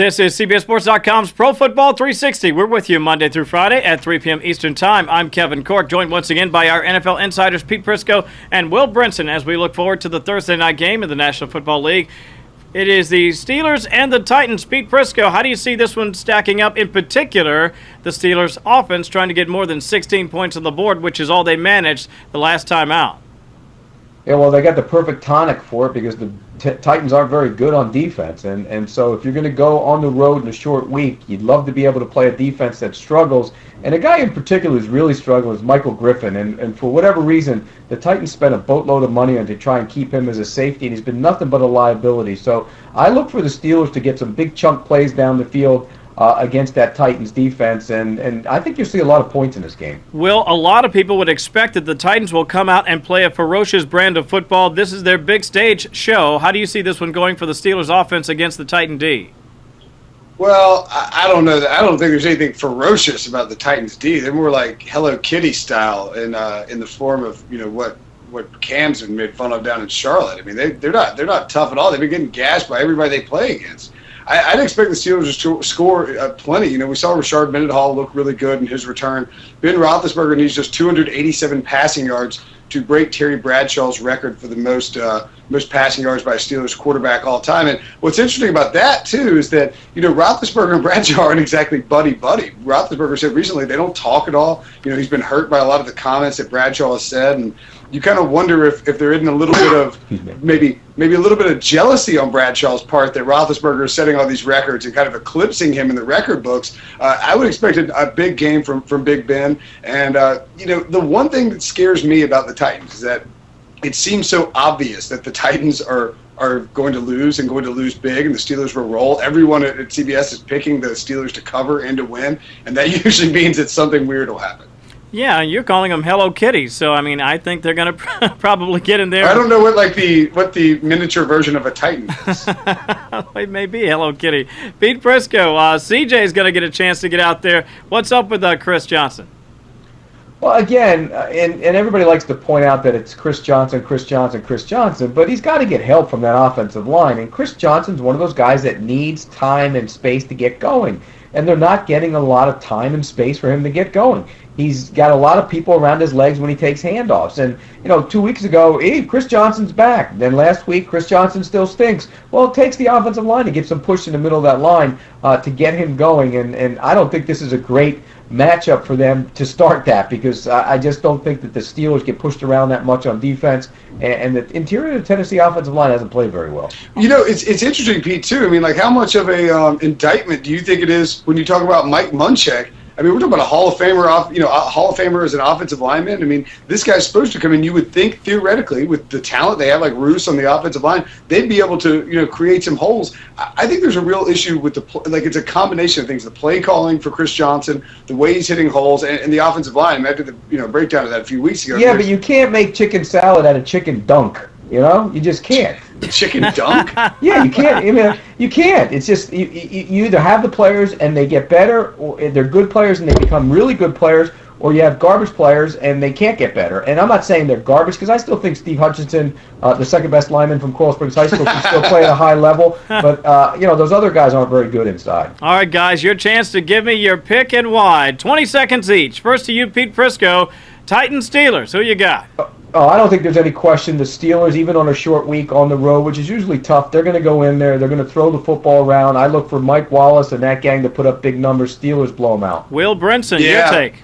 This is CBSSports.com's Pro Football 360. We're with you Monday through Friday at 3 p.m. Eastern Time. I'm Kevin Cork, joined once again by our NFL insiders Pete Prisco and Will Brinson as we look forward to the Thursday night game in the National Football League. It is the Steelers and the Titans. Pete Prisco, how do you see this one stacking up? In particular, the Steelers' offense trying to get more than 16 points on the board, which is all they managed the last time out. Yeah, well, they got the perfect tonic for it because the Titans aren't very good on defense. And so if you're going to go on the road in a short week, you'd love to be able to play a defense that struggles. And a guy in particular who's really struggling is Michael Griffin. And for whatever reason, the Titans spent a boatload of money on to try and keep him as a safety, and he's been nothing but a liability. So I look for the Steelers to get some big chunk plays down the field against that Titans defense, and I think you'll see a lot of points in this game. Will, a lot of people would expect that the Titans will come out and play a ferocious brand of football. This is their big stage show. How do you see this one going for the Steelers offense against the Titan D? Well, I don't know. I don't think there's anything ferocious about the Titans D. They're more like Hello Kitty style in the form of what Cam's been made fun of down in Charlotte. I mean, they're not tough at all. They've been getting gashed by everybody they play against. I'd expect the Steelers to score plenty. We saw Rashard Mendenhall look really good in his return. Ben Roethlisberger needs just 287 passing yards to break Terry Bradshaw's record for the most passing yards by a Steelers quarterback all time. And what's interesting about that, too, is that, Roethlisberger and Bradshaw aren't exactly buddy-buddy. Roethlisberger said recently they don't talk at all. He's been hurt by a lot of the comments that Bradshaw has said, and you kind of wonder if there isn't a little bit of maybe a little bit of jealousy on Bradshaw's part that Roethlisberger is setting all these records and kind of eclipsing him in the record books. I would expect a big game from Big Ben. And, the one thing that scares me about the Titans is that it seems so obvious that the Titans are going to lose and going to lose big, and the Steelers will roll. Everyone at CBS is picking the Steelers to cover and to win, and that usually means that something weird will happen. Yeah, you're calling them Hello Kitty, so I think they're going to probably get in there. I don't know what the miniature version of a Titan is. It may be Hello Kitty. Pete Prisco, CJ is going to get a chance to get out there. What's up with Chris Johnson? Well, again, and everybody likes to point out that it's Chris Johnson, but he's got to get help from that offensive line. And Chris Johnson's one of those guys that needs time and space to get going. And they're not getting a lot of time and space for him to get going. He's got a lot of people around his legs when he takes handoffs. And, 2 weeks ago, Chris Johnson's back. Then last week, Chris Johnson still stinks. Well, it takes the offensive line to get some push in the middle of that line to get him going. And I don't think this is a great matchup for them to start that, because I just don't think that the Steelers get pushed around that much on defense, and the interior of the Tennessee offensive line hasn't played very well. It's interesting, Pete, too. How much of a indictment do you think it is when you talk about Mike Munchak? We're talking about a Hall of Famer, a Hall of Famer as an offensive lineman. This guy's supposed to come in. You would think, theoretically, with the talent they have, like Roos on the offensive line, they'd be able to, create some holes. I think there's a real issue with it's a combination of things: the play calling for Chris Johnson, the way he's hitting holes, and the offensive line. After the breakdown of that a few weeks ago. Yeah, but you can't make chicken salad out of chicken dunk. You just can't. Chicken dunk? Yeah, you can't. You can't. It's just you either have the players and they get better, or they're good players and they become really good players, or you have garbage players and they can't get better. And I'm not saying they're garbage, because I still think Steve Hutchinson, the second best lineman from Coral Springs High School, can still play at a high level. But those other guys aren't very good inside. All right, guys, your chance to give me your pick and why. 20 seconds each. First to you, Pete Prisco. Titans Steelers. Who you got? Oh, I don't think there's any question. The Steelers, even on a short week on the road, which is usually tough, they're going to go in there. They're going to throw the football around. I look for Mike Wallace and that gang to put up big numbers. Steelers blow them out. Will Brinson, your take.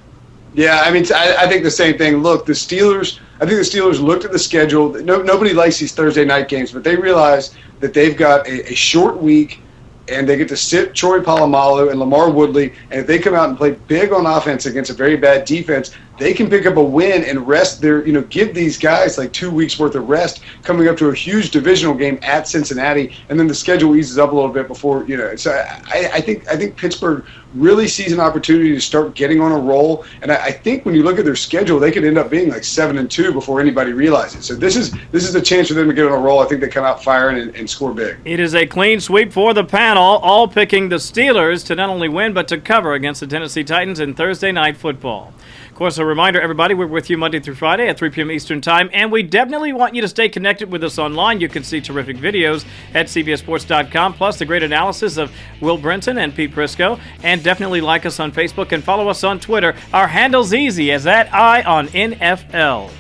Yeah, I think the same thing. Look, I think the Steelers looked at the schedule. Nobody likes these Thursday night games, but they realize that they've got a short week, and they get to sit Troy Polamalu and Lamar Woodley, and if they come out and play big on offense against a very bad defense, they can pick up a win and rest their, give these guys like 2 weeks worth of rest coming up to a huge divisional game at Cincinnati, and then the schedule eases up a little bit before, So I think Pittsburgh really sees an opportunity to start getting on a roll, and I think when you look at their schedule, they could end up being like 7-2 before anybody realizes. So this is a chance for them to get on a roll. I think they come out firing and score big. It is a clean sweep for the panel, all picking the Steelers to not only win but to cover against the Tennessee Titans in Thursday night football. course, a reminder, everybody, we're with you Monday through Friday at 3 p.m. Eastern Time, and we definitely want you to stay connected with us online. You can see terrific videos at CBSSports.com, plus the great analysis of Will Brinson and Pete Prisco, and definitely like us on Facebook and follow us on Twitter. Our handle's easy as that eye on NFL.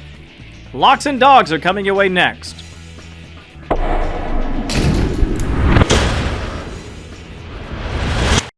Locks and Dogs are coming your way next.